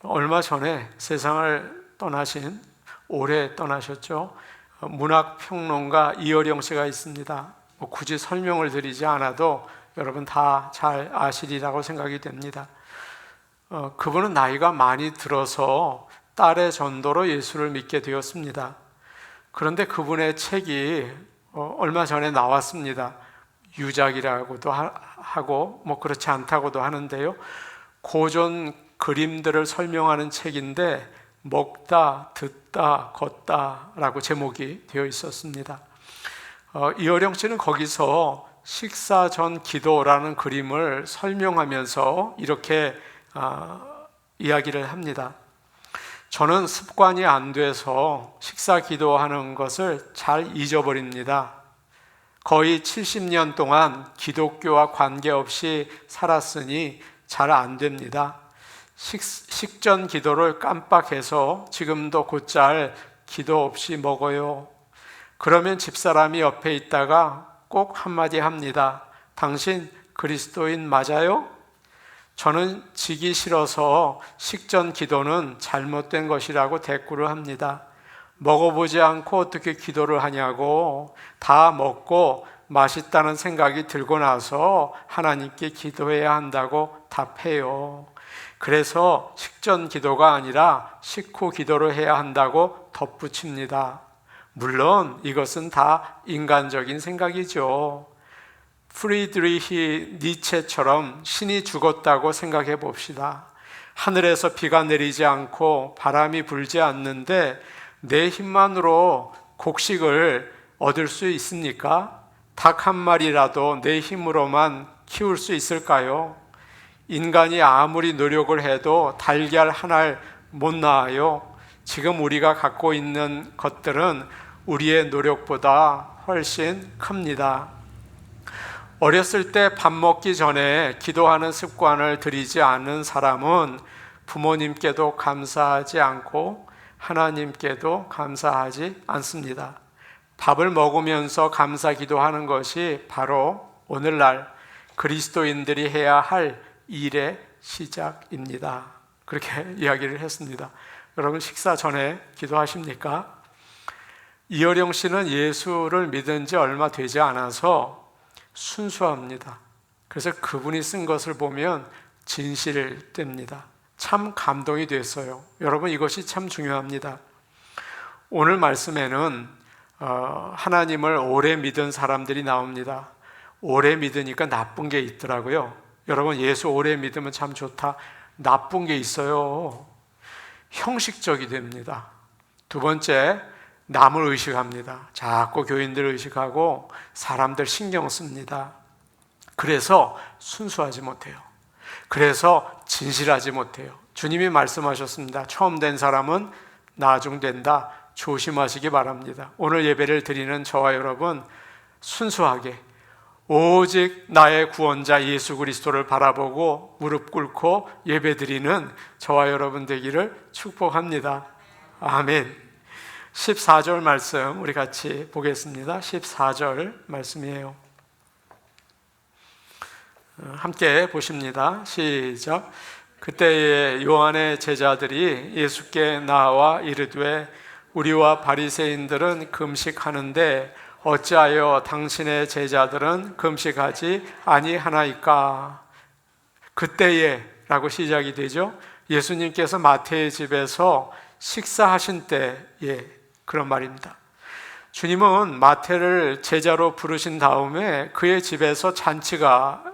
얼마 전에 세상을 떠나신, 올해 떠나셨죠. 문학평론가 이어령 씨가 있습니다. 굳이 설명을 드리지 않아도 여러분 다 잘 아시리라고 생각이 됩니다. 그분은 나이가 많이 들어서 딸의 전도로 예수를 믿게 되었습니다. 그런데 그분의 책이 얼마 전에 나왔습니다. 유작이라고도 하고 그렇지 않다고도 하는데요. 고전 그림들을 설명하는 책인데 먹다, 듣다, 걷다 라고 제목이 되어 있었습니다. 이어령 씨는 거기서 식사 전 기도라는 그림을 설명하면서 이렇게 이야기를 합니다. 저는 습관이 안 돼서 식사 기도하는 것을 잘 잊어버립니다. 거의 70년 동안 기독교와 관계없이 살았으니 잘 안 됩니다. 식전 기도를 깜빡해서 지금도 곧잘 기도 없이 먹어요. 그러면 집사람이 옆에 있다가 꼭 한마디 합니다. 당신 그리스도인 맞아요? 저는 지기 싫어서 식전 기도는 잘못된 것이라고 대꾸를 합니다. 먹어보지 않고 어떻게 기도를 하냐고. 다 먹고 맛있다는 생각이 들고 나서 하나님께 기도해야 한다고 답해요. 그래서 식전 기도가 아니라 식후 기도를 해야 한다고 덧붙입니다. 물론 이것은 다 인간적인 생각이죠. 프리드리히 니체처럼 신이 죽었다고 생각해 봅시다. 하늘에서 비가 내리지 않고 바람이 불지 않는데 내 힘만으로 곡식을 얻을 수 있습니까? 닭 한 마리라도 내 힘으로만 키울 수 있을까요? 인간이 아무리 노력을 해도 달걀 하나를 못 낳아요. 지금 우리가 갖고 있는 것들은 우리의 노력보다 훨씬 큽니다. 어렸을 때 밥 먹기 전에 기도하는 습관을 들이지 않는 사람은 부모님께도 감사하지 않고 하나님께도 감사하지 않습니다. 밥을 먹으면서 감사 기도하는 것이 바로 오늘날 그리스도인들이 해야 할 일의 시작입니다. 그렇게 이야기를 했습니다. 여러분 식사 전에 기도하십니까? 이어령 씨는 예수를 믿은 지 얼마 되지 않아서 순수합니다. 그래서 그분이 쓴 것을 보면 진실됩니다. 참 감동이 됐어요. 여러분 이것이 참 중요합니다. 오늘 말씀에는 하나님을 오래 믿은 사람들이 나옵니다. 오래 믿으니까 나쁜 게 있더라고요. 여러분 예수 오래 믿으면 참 좋다. 나쁜 게 있어요. 형식적이 됩니다. 두 번째, 남을 의식합니다. 자꾸 교인들을 의식하고 사람들 신경 씁니다. 그래서 순수하지 못해요. 그래서 진실하지 못해요. 주님이 말씀하셨습니다. 처음 된 사람은 나중 된다. 조심하시기 바랍니다. 오늘 예배를 드리는 저와 여러분 순수하게 오직 나의 구원자 예수 그리스도를 바라보고 무릎 꿇고 예배드리는 저와 여러분 되기를 축복합니다. 아멘. 14절 말씀 우리 같이 보겠습니다. 14절 말씀이에요. 함께 보십니다. 시작. 그때에 요한의 제자들이 예수께 나와 이르되 우리와 바리새인들은 금식하는데 어찌하여 당신의 제자들은 금식하지 아니하나이까? 그때에 라고 시작이 되죠. 예수님께서 마태의 집에서 식사하신 때에 그런 말입니다. 주님은 마태를 제자로 부르신 다음에 그의 집에서 잔치가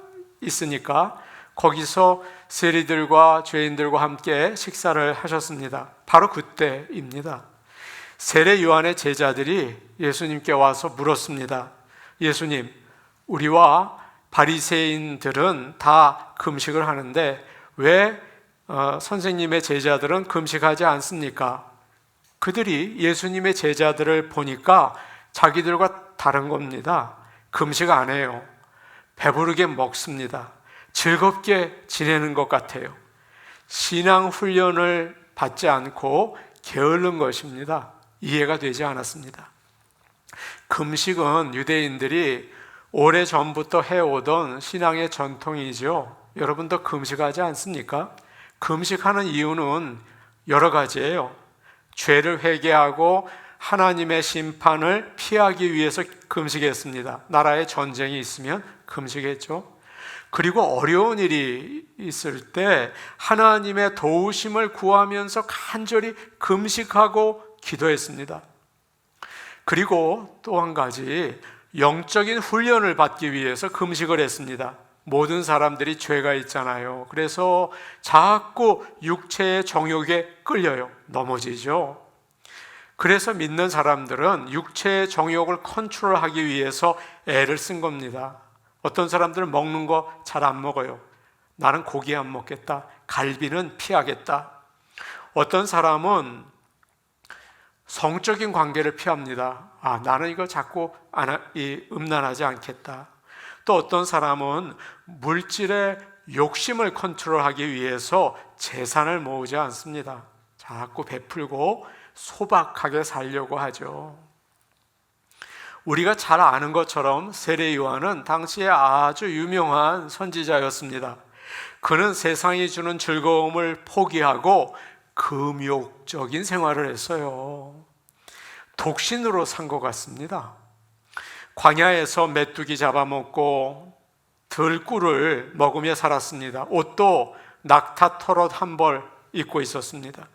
있으니까 거기서 세리들과 죄인들과 함께 식사를 하셨습니다. 바로 그때입니다. 세례 요한의 제자들이 예수님께 와서 물었습니다. 예수님, 우리와 바리새인들은 다 금식을 하는데 왜 선생님의 제자들은 금식하지 않습니까? 그들이 예수님의 제자들을 보니까 자기들과 다른 겁니다. 금식 안 해요. 배부르게 먹습니다. 즐겁게 지내는 것 같아요. 신앙 훈련을 받지 않고 게으른 것입니다. 이해가 되지 않았습니다. 금식은 유대인들이 오래전부터 해오던 신앙의 전통이죠. 여러분도 금식하지 않습니까? 금식하는 이유는 여러 가지예요. 죄를 회개하고 하나님의 심판을 피하기 위해서 금식했습니다. 나라에 전쟁이 있으면 금식했죠. 그리고 어려운 일이 있을 때 하나님의 도우심을 구하면서 간절히 금식하고 기도했습니다. 그리고 또 한 가지, 영적인 훈련을 받기 위해서 금식을 했습니다. 모든 사람들이 죄가 있잖아요. 그래서 자꾸 육체의 정욕에 끌려요. 넘어지죠. 그래서 믿는 사람들은 육체의 정욕을 컨트롤하기 위해서 애를 쓴 겁니다. 어떤 사람들은 먹는 거 잘 안 먹어요. 나는 고기 안 먹겠다. 갈비는 피하겠다. 어떤 사람은 성적인 관계를 피합니다. 나는 이거 자꾸 음란하지 않겠다. 또 어떤 사람은 물질의 욕심을 컨트롤하기 위해서 재산을 모으지 않습니다. 자꾸 베풀고 소박하게 살려고 하죠. 우리가 잘 아는 것처럼 세례 요한은 당시에 아주 유명한 선지자였습니다. 그는 세상이 주는 즐거움을 포기하고 금욕적인 생활을 했어요. 독신으로 산 것 같습니다. 광야에서 메뚜기 잡아먹고 들꿀을 먹으며 살았습니다. 옷도 낙타 털옷 한 벌 입고 있었습니다.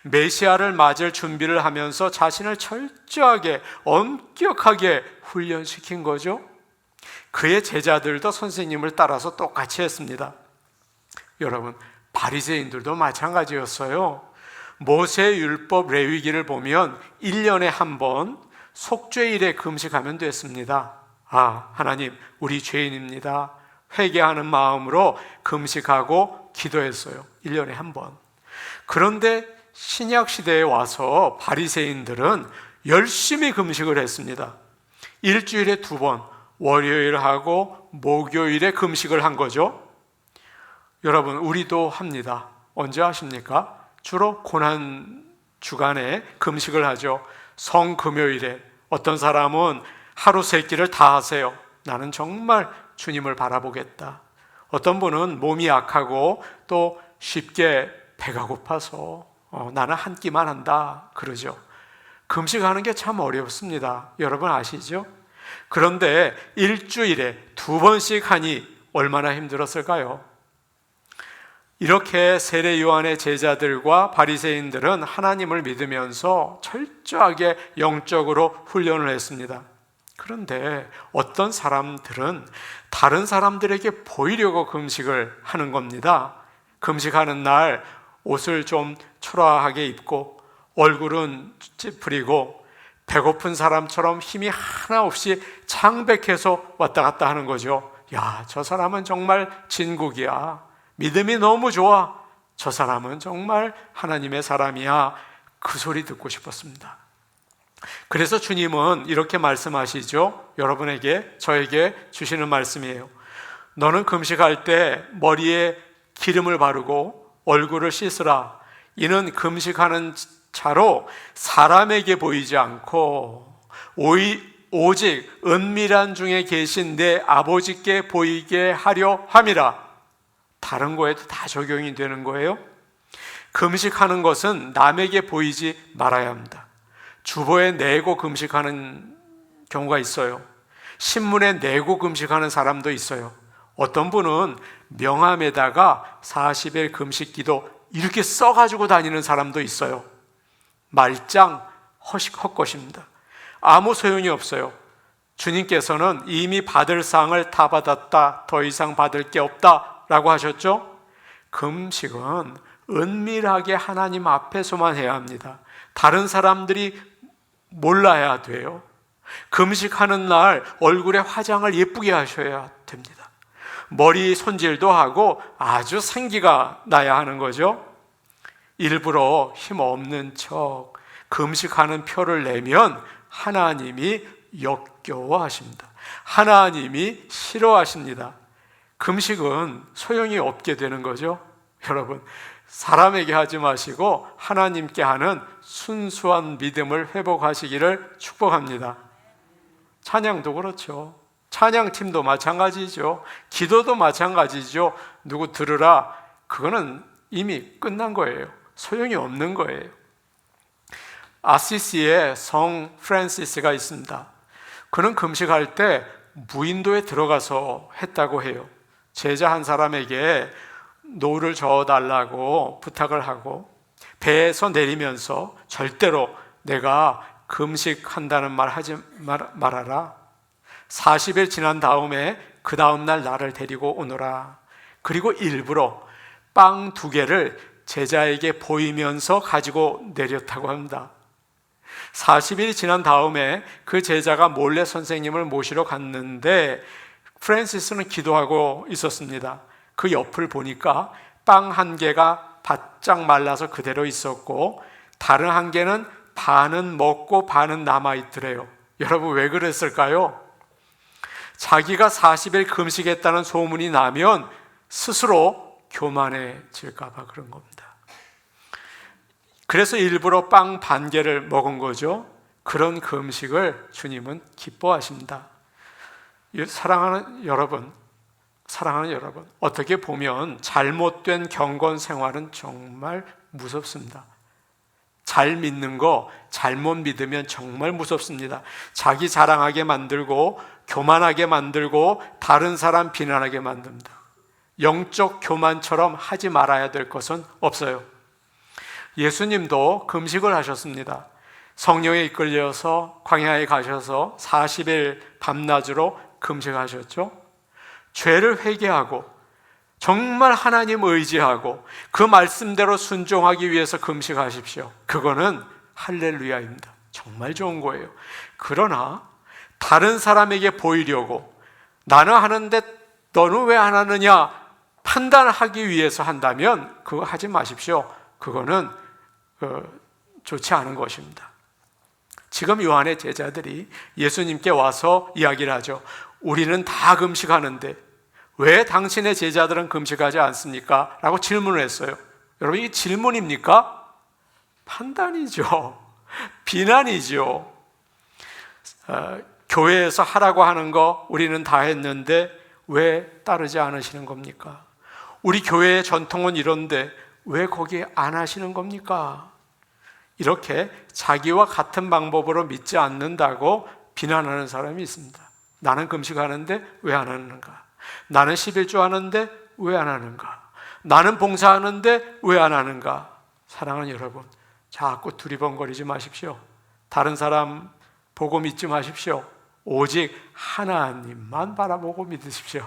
메시아를 맞을 준비를 하면서 자신을 철저하게 엄격하게 훈련시킨 거죠. 그의 제자들도 선생님을 따라서 똑같이 했습니다. 여러분, 바리새인들도 마찬가지였어요. 모세 율법 레위기를 보면 1년에 한 번 속죄일에 금식하면 됐습니다. 하나님, 우리 죄인입니다. 회개하는 마음으로 금식하고 기도했어요. 1년에 한 번. 그런데 신약 시대에 와서 바리새인들은 열심히 금식을 했습니다. 일주일에 2번, 월요일하고 목요일에 금식을 한 거죠. 여러분, 우리도 합니다. 언제 하십니까? 주로 고난 주간에 금식을 하죠. 성금요일에. 어떤 사람은 하루 3끼를 다 하세요. 나는 정말 주님을 바라보겠다. 어떤 분은 몸이 약하고 또 쉽게 배가 고파서 나는 한 끼만 한다 그러죠. 금식하는 게 참 어렵습니다. 여러분 아시죠? 그런데 일주일에 2번씩 하니 얼마나 힘들었을까요? 이렇게 세례 요한의 제자들과 바리새인들은 하나님을 믿으면서 철저하게 영적으로 훈련을 했습니다. 그런데 어떤 사람들은 다른 사람들에게 보이려고 금식을 하는 겁니다. 금식하는 날 옷을 좀 초라하게 입고 얼굴은 찌푸리고 배고픈 사람처럼 힘이 하나 없이 창백해서 왔다 갔다 하는 거죠. 저 사람은 정말 진국이야. 믿음이 너무 좋아. 저 사람은 정말 하나님의 사람이야. 그 소리 듣고 싶었습니다. 그래서 주님은 이렇게 말씀하시죠. 여러분에게, 저에게 주시는 말씀이에요. 너는 금식할 때 머리에 기름을 바르고 얼굴을 씻으라. 이는 금식하는 자로 사람에게 보이지 않고 오직 은밀한 중에 계신 내 아버지께 보이게 하려 함이라. 다른 거에도 다 적용이 되는 거예요. 금식하는 것은 남에게 보이지 말아야 합니다. 주보에 내고 금식하는 경우가 있어요. 신문에 내고 금식하는 사람도 있어요. 어떤 분은 명함에다가 40일 금식기도 이렇게 써가지고 다니는 사람도 있어요. 말짱 헛것입니다. 아무 소용이 없어요. 주님께서는 이미 받을 상을 다 받았다. 더 이상 받을 게 없다 라고 하셨죠? 금식은 은밀하게 하나님 앞에서만 해야 합니다. 다른 사람들이 몰라야 돼요. 금식하는 날 얼굴에 화장을 예쁘게 하셔야 됩니다. 머리 손질도 하고 아주 생기가 나야 하는 거죠. 일부러 힘없는 척 금식하는 표를 내면 하나님이 역겨워하십니다. 하나님이 싫어하십니다. 금식은 소용이 없게 되는 거죠. 여러분, 사람에게 하지 마시고 하나님께 하는 순수한 믿음을 회복하시기를 축복합니다. 찬양도 그렇죠. 찬양팀도 마찬가지죠. 기도도 마찬가지죠. 누구 들으라, 그거는 이미 끝난 거예요. 소용이 없는 거예요. 아시시에 성 프란시스가 있습니다. 그는 금식할 때 무인도에 들어가서 했다고 해요. 제자 한 사람에게 노를 저어달라고 부탁을 하고 배에서 내리면서 절대로 내가 금식한다는 말 하지 말아라. 40일 지난 다음에 그 다음날 나를 데리고 오너라. 그리고 일부러 빵 2개를 제자에게 보이면서 가지고 내렸다고 합니다. 40일이 지난 다음에 그 제자가 몰래 선생님을 모시러 갔는데 프란시스는 기도하고 있었습니다. 그 옆을 보니까 빵 1개가 바짝 말라서 그대로 있었고 다른 1개는 반은 먹고 반은 남아있더래요. 여러분 왜 그랬을까요? 자기가 40일 금식했다는 소문이 나면 스스로 교만해질까 봐 그런 겁니다. 그래서 일부러 빵 1개를 먹은 거죠. 그런 금식을 주님은 기뻐하십니다. 사랑하는 여러분, 어떻게 보면 잘못된 경건 생활은 정말 무섭습니다. 잘 믿는 거 잘못 믿으면 정말 무섭습니다. 자기 자랑하게 만들고 교만하게 만들고 다른 사람 비난하게 만듭니다. 영적 교만처럼 하지 말아야 될 것은 없어요. 예수님도 금식을 하셨습니다. 성령에 이끌려서 광야에 가셔서 40일 밤낮으로 금식하셨죠. 죄를 회개하고 정말 하나님 의지하고 그 말씀대로 순종하기 위해서 금식하십시오. 그거는 할렐루야입니다. 정말 좋은 거예요. 그러나 다른 사람에게 보이려고 나는 하는데 너는 왜 안 하느냐 판단하기 위해서 한다면 그거 하지 마십시오. 그거는 좋지 않은 것입니다. 지금 요한의 제자들이 예수님께 와서 이야기를 하죠. 우리는 다 금식하는데 왜 당신의 제자들은 금식하지 않습니까? 라고 질문을 했어요. 여러분 이게 질문입니까? 판단이죠. 비난이죠. 교회에서 하라고 하는 거 우리는 다 했는데 왜 따르지 않으시는 겁니까? 우리 교회의 전통은 이런데 왜 거기에 안 하시는 겁니까? 이렇게 자기와 같은 방법으로 믿지 않는다고 비난하는 사람이 있습니다. 나는 금식하는데 왜 안 하는가? 나는 11조 하는데 왜 안 하는가? 나는 봉사하는데 왜 안 하는가? 사랑하는 여러분, 자꾸 두리번거리지 마십시오. 다른 사람 보고 믿지 마십시오. 오직 하나님만 바라보고 믿으십시오.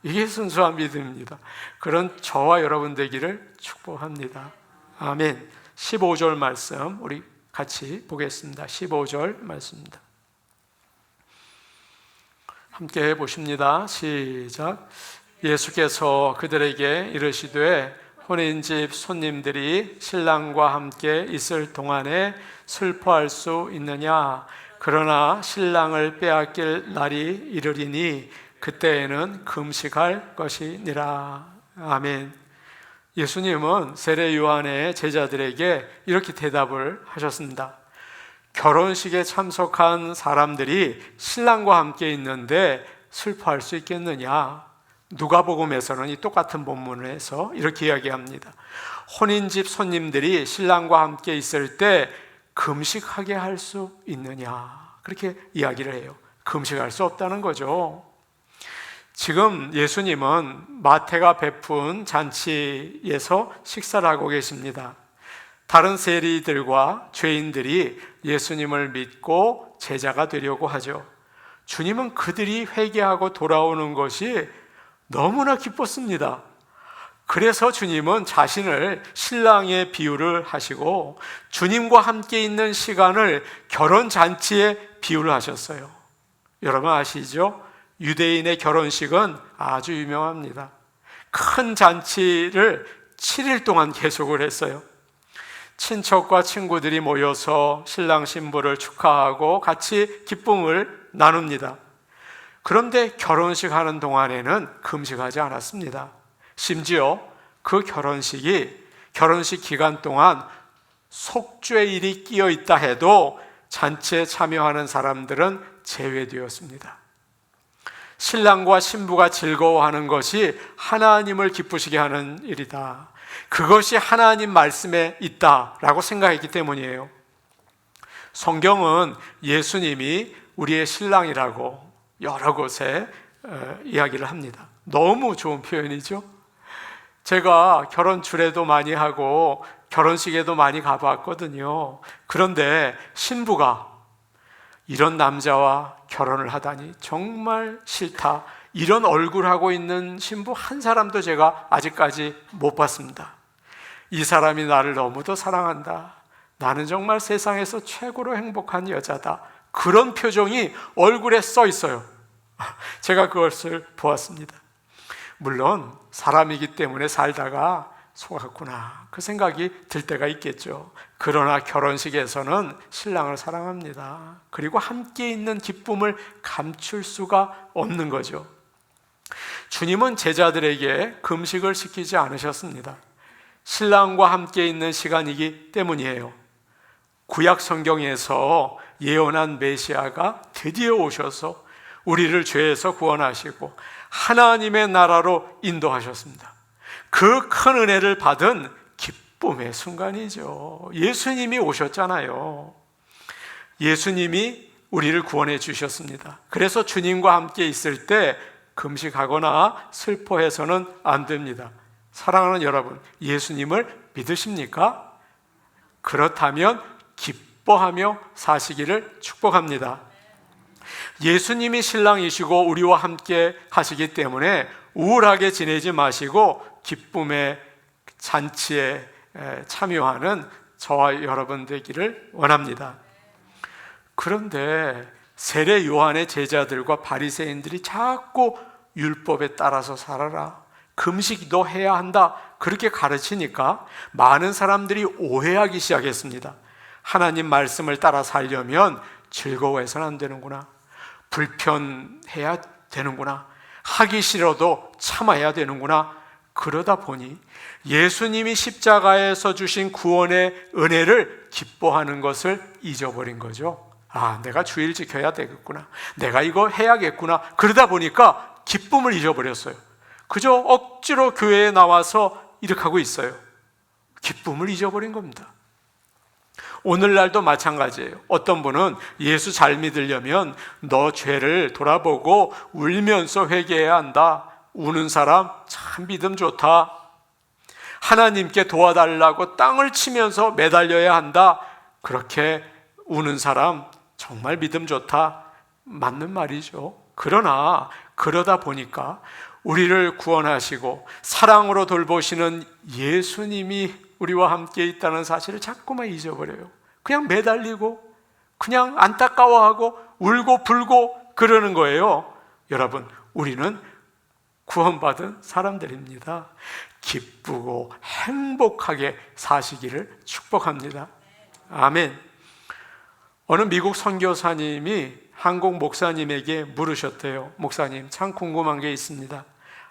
이게 순수한 믿음입니다. 그런 저와 여러분 되기를 축복합니다. 아멘. 15절 말씀 우리 같이 보겠습니다. 15절 말씀입니다. 함께 해보십니다. 시작. 예수께서 그들에게 이르시되 혼인집 손님들이 신랑과 함께 있을 동안에 슬퍼할 수 있느냐? 그러나 신랑을 빼앗길 날이 이르리니 그때에는 금식할 것이니라. 아멘. 예수님은 세례 요한의 제자들에게 이렇게 대답을 하셨습니다. 결혼식에 참석한 사람들이 신랑과 함께 있는데 슬퍼할 수 있겠느냐? 누가복음에서는 이 똑같은 본문에서 이렇게 이야기합니다. 혼인집 손님들이 신랑과 함께 있을 때 금식하게 할 수 있느냐? 그렇게 이야기를 해요. 금식할 수 없다는 거죠. 지금 예수님은 마태가 베푼 잔치에서 식사를 하고 계십니다. 다른 세리들과 죄인들이 예수님을 믿고 제자가 되려고 하죠. 주님은 그들이 회개하고 돌아오는 것이 너무나 기뻤습니다. 그래서 주님은 자신을 신랑의 비유를 하시고 주님과 함께 있는 시간을 결혼잔치에 비유를 하셨어요. 여러분 아시죠? 유대인의 결혼식은 아주 유명합니다. 큰 잔치를 7일 동안 계속을 했어요. 친척과 친구들이 모여서 신랑 신부를 축하하고 같이 기쁨을 나눕니다. 그런데 결혼식 하는 동안에는 금식하지 않았습니다. 심지어 그 결혼식 기간 동안 속죄일이 끼어 있다 해도 잔치에 참여하는 사람들은 제외되었습니다. 신랑과 신부가 즐거워하는 것이 하나님을 기쁘시게 하는 일이다. 그것이 하나님 말씀에 있다라고 생각했기 때문이에요. 성경은 예수님이 우리의 신랑이라고 여러 곳에 이야기를 합니다. 너무 좋은 표현이죠. 제가 결혼 주례도 많이 하고 결혼식에도 많이 가봤거든요. 그런데 신부가 이런 남자와 결혼을 하다니 정말 싫다, 이런 얼굴하고 있는 신부 한 사람도 제가 아직까지 못 봤습니다. 이 사람이 나를 너무도 사랑한다, 나는 정말 세상에서 최고로 행복한 여자다, 그런 표정이 얼굴에 써 있어요. 제가 그것을 보았습니다. 물론 사람이기 때문에 살다가 속았구나, 그 생각이 들 때가 있겠죠. 그러나 결혼식에서는 신랑을 사랑합니다. 그리고 함께 있는 기쁨을 감출 수가 없는 거죠. 주님은 제자들에게 금식을 시키지 않으셨습니다. 신랑과 함께 있는 시간이기 때문이에요. 구약 성경에서 예언한 메시아가 드디어 오셔서 우리를 죄에서 구원하시고 하나님의 나라로 인도하셨습니다. 그 큰 은혜를 받은 기쁨의 순간이죠. 예수님이 오셨잖아요. 예수님이 우리를 구원해 주셨습니다. 그래서 주님과 함께 있을 때 금식하거나 슬퍼해서는 안 됩니다. 사랑하는 여러분, 예수님을 믿으십니까? 그렇다면 기뻐하며 사시기를 축복합니다. 예수님이 신랑이시고 우리와 함께 하시기 때문에 우울하게 지내지 마시고 기쁨의 잔치에 참여하는 저와 여러분 되기를 원합니다. 그런데 세례 요한의 제자들과 바리새인들이 자꾸 율법에 따라서 살아라, 금식도 해야 한다, 그렇게 가르치니까 많은 사람들이 오해하기 시작했습니다. 하나님 말씀을 따라 살려면 즐거워해서는 안 되는구나, 불편해야 되는구나, 하기 싫어도 참아야 되는구나. 그러다 보니 예수님이 십자가에서 주신 구원의 은혜를 기뻐하는 것을 잊어버린 거죠. 아, 내가 주일 지켜야 되겠구나, 내가 이거 해야겠구나. 그러다 보니까 기쁨을 잊어버렸어요. 그저 억지로 교회에 나와서 이렇게 하고 있어요. 기쁨을 잊어버린 겁니다. 오늘날도 마찬가지예요. 어떤 분은 예수 잘 믿으려면 너 죄를 돌아보고 울면서 회개해야 한다. 우는 사람 참 믿음 좋다. 하나님께 도와달라고 땅을 치면서 매달려야 한다. 그렇게 우는 사람 정말 믿음 좋다. 맞는 말이죠. 그러나 그러다 보니까 우리를 구원하시고 사랑으로 돌보시는 예수님이 우리와 함께 있다는 사실을 자꾸만 잊어버려요. 그냥 매달리고 그냥 안타까워하고 울고 불고 그러는 거예요. 여러분, 우리는 구원받은 사람들입니다. 기쁘고 행복하게 사시기를 축복합니다. 아멘. 어느 미국 선교사님이 한국 목사님에게 물으셨대요. 목사님, 참 궁금한 게 있습니다.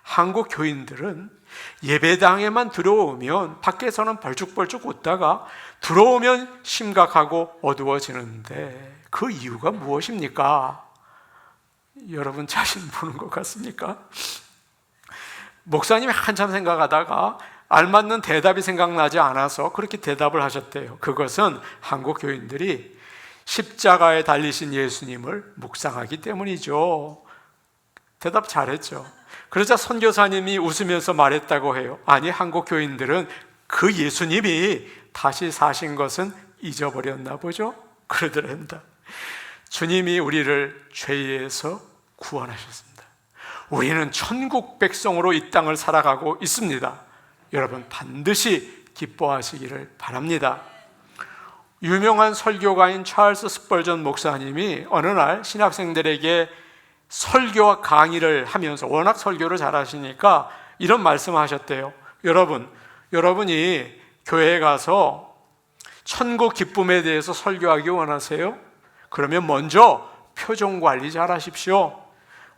한국 교인들은 예배당에만 들어오면 밖에서는 벌쭉벌쭉 웃다가 들어오면 심각하고 어두워지는데 그 이유가 무엇입니까? 여러분 자신 보는 것 같습니까? 목사님이 한참 생각하다가 알맞는 대답이 생각나지 않아서 그렇게 대답을 하셨대요. 그것은 한국 교인들이 십자가에 달리신 예수님을 묵상하기 때문이죠. 대답 잘했죠. 그러자 선교사님이 웃으면서 말했다고 해요. 아니, 한국 교인들은 그 예수님이 다시 사신 것은 잊어버렸나 보죠? 그러더랍니다. 주님이 우리를 죄에서 구원하셨습니다. 우리는 천국 백성으로 이 땅을 살아가고 있습니다. 여러분 반드시 기뻐하시기를 바랍니다. 유명한 설교가인 찰스 스펄전 목사님이 어느 날 신학생들에게 설교와 강의를 하면서, 워낙 설교를 잘하시니까 이런 말씀하셨대요. 여러분이 교회에 가서 천국 기쁨에 대해서 설교하기 원하세요? 그러면 먼저 표정 관리 잘 하십시오.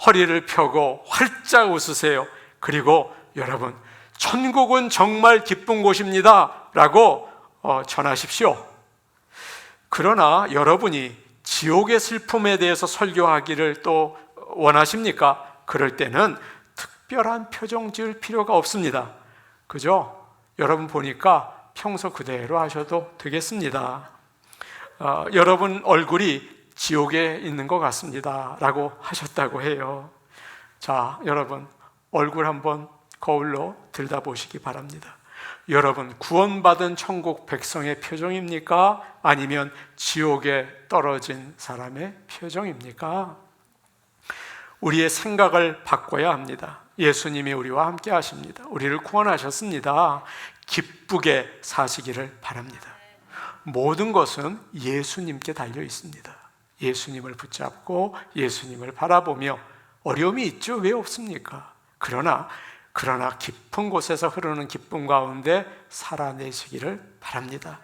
허리를 펴고 활짝 웃으세요. 그리고 여러분, 천국은 정말 기쁜 곳입니다 라고 전하십시오. 그러나 여러분이 지옥의 슬픔에 대해서 설교하기를 또 원하십니까? 그럴 때는 특별한 표정 지을 필요가 없습니다. 그죠? 여러분 보니까 평소 그대로 하셔도 되겠습니다. 여러분 얼굴이 지옥에 있는 것 같습니다 라고 하셨다고 해요. 자, 여러분 얼굴 한번 거울로 들여다보시기 바랍니다. 여러분 구원받은 천국 백성의 표정입니까? 아니면 지옥에 떨어진 사람의 표정입니까? 우리의 생각을 바꿔야 합니다. 예수님이 우리와 함께 하십니다. 우리를 구원하셨습니다. 기쁘게 사시기를 바랍니다. 모든 것은 예수님께 달려 있습니다. 예수님을 붙잡고 예수님을 바라보며, 어려움이 있죠? 왜 없습니까? 그러나 깊은 곳에서 흐르는 기쁨 가운데 살아내시기를 바랍니다.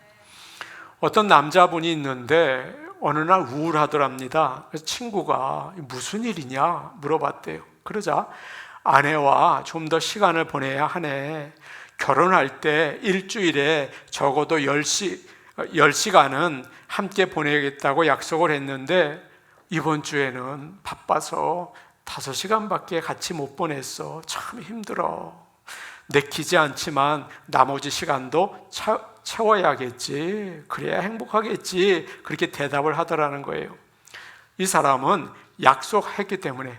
어떤 남자분이 있는데 어느 날 우울하더랍니다. 그래서 친구가 무슨 일이냐 물어봤대요. 그러자 아내와 좀 더 시간을 보내야 하네. 결혼할 때 일주일에 적어도 10시간은 함께 보내겠다고 약속을 했는데 이번 주에는 바빠서 5시간밖에 같이 못 보냈어. 참 힘들어. 내키지 않지만 나머지 시간도 채워야겠지. 그래야 행복하겠지. 그렇게 대답을 하더라는 거예요. 이 사람은 약속했기 때문에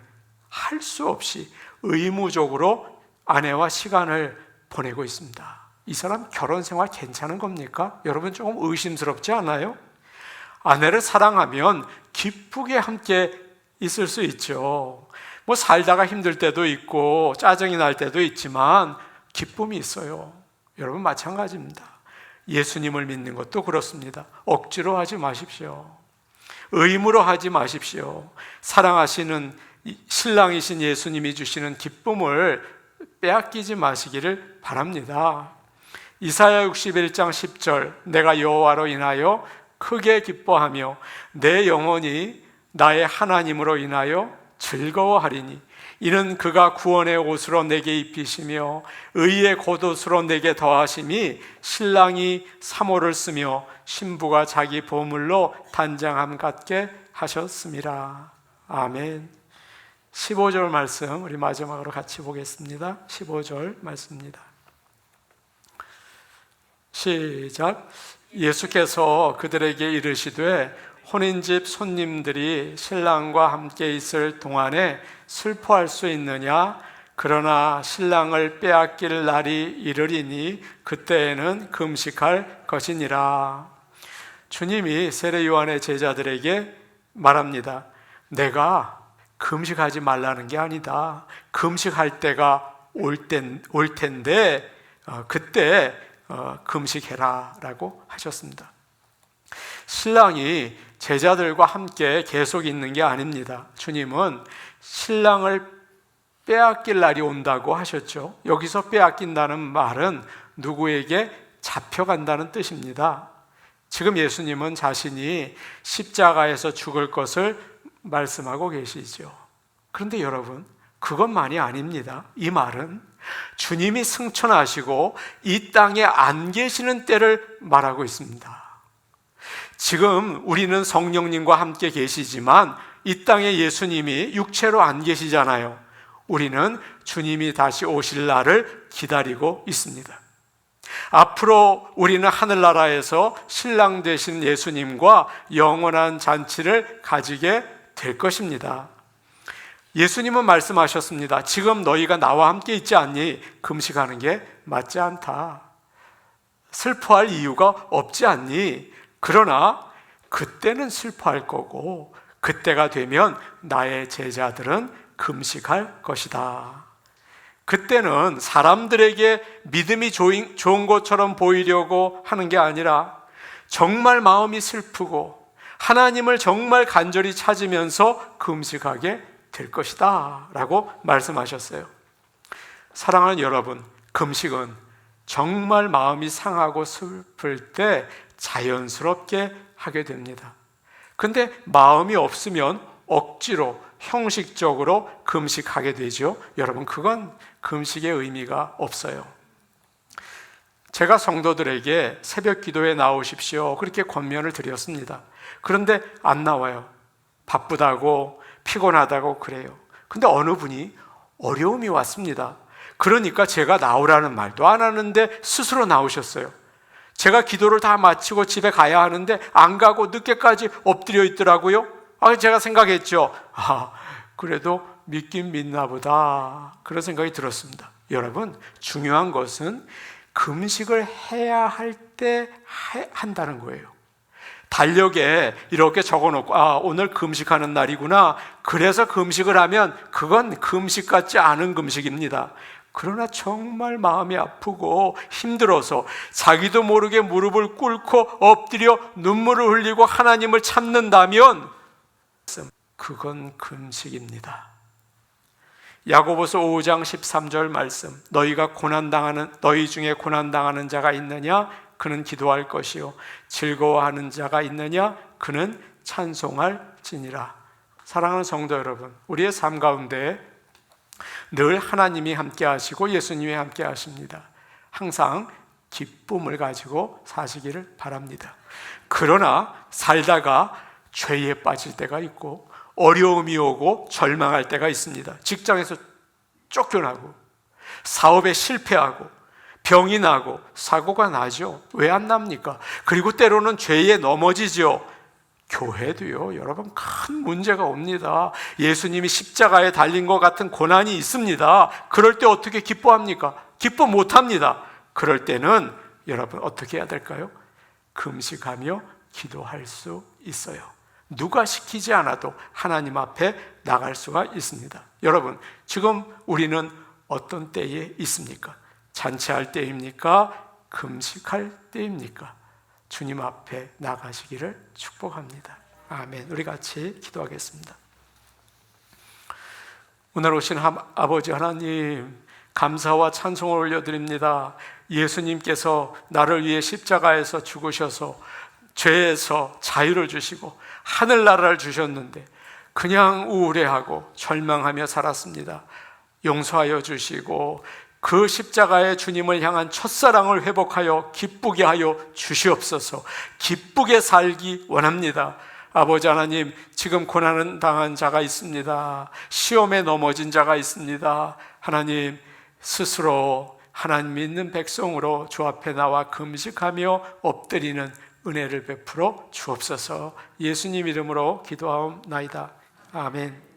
할 수 없이 의무적으로 아내와 시간을 보내고 있습니다. 이 사람 결혼 생활 괜찮은 겁니까? 여러분 조금 의심스럽지 않아요? 아내를 사랑하면 기쁘게 함께 있을 수 있죠. 뭐 살다가 힘들 때도 있고 짜증이 날 때도 있지만 기쁨이 있어요. 여러분 마찬가지입니다. 예수님을 믿는 것도 그렇습니다. 억지로 하지 마십시오. 의무로 하지 마십시오. 사랑하시는 신랑이신 예수님이 주시는 기쁨을 빼앗기지 마시기를 바랍니다. 이사야 61장 10절, 내가 여호와로 인하여 크게 기뻐하며 내 영혼이 나의 하나님으로 인하여 즐거워하리니 이는 그가 구원의 옷으로 내게 입히시며 의의 겉옷으로 내게 더하심이 신랑이 사모를 쓰며 신부가 자기 보물로 단장함 같게 하셨습니다. 아멘. 15절 말씀 우리 마지막으로 같이 보겠습니다. 15절 말씀입니다. 시작. 예수께서 그들에게 이르시되 혼인집 손님들이 신랑과 함께 있을 동안에 슬퍼할 수 있느냐? 그러나 신랑을 빼앗길 날이 이르리니 그때에는 금식할 것이니라. 주님이 세례 요한의 제자들에게 말합니다. 내가 금식하지 말라는 게 아니다. 금식할 때가 올 텐데 그때 금식해라 라고 하셨습니다. 신랑이 제자들과 함께 계속 있는 게 아닙니다. 주님은 신랑을 빼앗길 날이 온다고 하셨죠. 여기서 빼앗긴다는 말은 누구에게 잡혀간다는 뜻입니다. 지금 예수님은 자신이 십자가에서 죽을 것을 말씀하고 계시죠. 그런데 여러분, 그것만이 아닙니다. 이 말은 주님이 승천하시고 이 땅에 안 계시는 때를 말하고 있습니다. 지금 우리는 성령님과 함께 계시지만 이 땅에 예수님이 육체로 안 계시잖아요. 우리는 주님이 다시 오실 날을 기다리고 있습니다. 앞으로 우리는 하늘나라에서 신랑 되신 예수님과 영원한 잔치를 가지게 될 것입니다. 예수님은 말씀하셨습니다. 지금 너희가 나와 함께 있지 않니? 금식하는 게 맞지 않다. 슬퍼할 이유가 없지 않니? 그러나 그때는 슬퍼할 거고 그때가 되면 나의 제자들은 금식할 것이다. 그때는 사람들에게 믿음이 좋은 것처럼 보이려고 하는 게 아니라 정말 마음이 슬프고 하나님을 정말 간절히 찾으면서 금식하게 될 것이다 라고 말씀하셨어요. 사랑하는 여러분, 금식은 정말 마음이 상하고 슬플 때 자연스럽게 하게 됩니다. 근데 마음이 없으면 억지로 형식적으로 금식하게 되죠. 여러분, 그건 금식의 의미가 없어요. 제가 성도들에게 새벽 기도에 나오십시오 그렇게 권면을 드렸습니다. 그런데 안 나와요. 바쁘다고 피곤하다고 그래요. 근데 어느 분이 어려움이 왔습니다. 그러니까 제가 나오라는 말도 안 하는데 스스로 나오셨어요. 제가 기도를 다 마치고 집에 가야 하는데 안 가고 늦게까지 엎드려 있더라고요. 제가 생각했죠. 그래도 믿긴 믿나 보다, 그런 생각이 들었습니다. 여러분, 중요한 것은 금식을 해야 할 때 한다는 거예요. 달력에 이렇게 적어놓고 오늘 금식하는 날이구나, 그래서 금식을 하면 그건 금식 같지 않은 금식입니다. 그러나 정말 마음이 아프고 힘들어서 자기도 모르게 무릎을 꿇고 엎드려 눈물을 흘리고 하나님을 찾는다면 그건 금식입니다. 야고보서 5장 13절 말씀, 너희 중에 고난당하는 자가 있느냐? 그는 기도할 것이요, 즐거워하는 자가 있느냐? 그는 찬송할지니라. 사랑하는 성도 여러분, 우리의 삶 가운데 늘 하나님이 함께 하시고 예수님이 함께 하십니다. 항상 기쁨을 가지고 사시기를 바랍니다. 그러나 살다가 죄에 빠질 때가 있고 어려움이 오고 절망할 때가 있습니다. 직장에서 쫓겨나고 사업에 실패하고 병이 나고 사고가 나죠. 왜 안 납니까? 그리고 때로는 죄에 넘어지죠. 교회도요, 여러분, 큰 문제가 옵니다. 예수님이 십자가에 달린 것 같은 고난이 있습니다. 그럴 때 어떻게 기뻐합니까? 기뻐 못합니다. 그럴 때는 여러분 어떻게 해야 될까요? 금식하며 기도할 수 있어요. 누가 시키지 않아도 하나님 앞에 나갈 수가 있습니다. 여러분, 지금 우리는 어떤 때에 있습니까? 잔치할 때입니까? 금식할 때입니까? 주님 앞에 나가시기를 축복합니다. 아멘. 우리 같이 기도하겠습니다. 오늘 오신 아버지 하나님, 감사와 찬송을 올려드립니다. 예수님께서 나를 위해 십자가에서 죽으셔서 죄에서 자유를 주시고 하늘나라를 주셨는데 그냥 우울해하고 절망하며 살았습니다. 용서하여 주시고 그 십자가의 주님을 향한 첫사랑을 회복하여 기쁘게 하여 주시옵소서. 기쁘게 살기 원합니다. 아버지 하나님, 지금 고난을 당한 자가 있습니다. 시험에 넘어진 자가 있습니다. 하나님, 스스로 하나님 믿는 백성으로 주 앞에 나와 금식하며 엎드리는 은혜를 베풀어 주옵소서. 예수님 이름으로 기도하옵나이다. 아멘.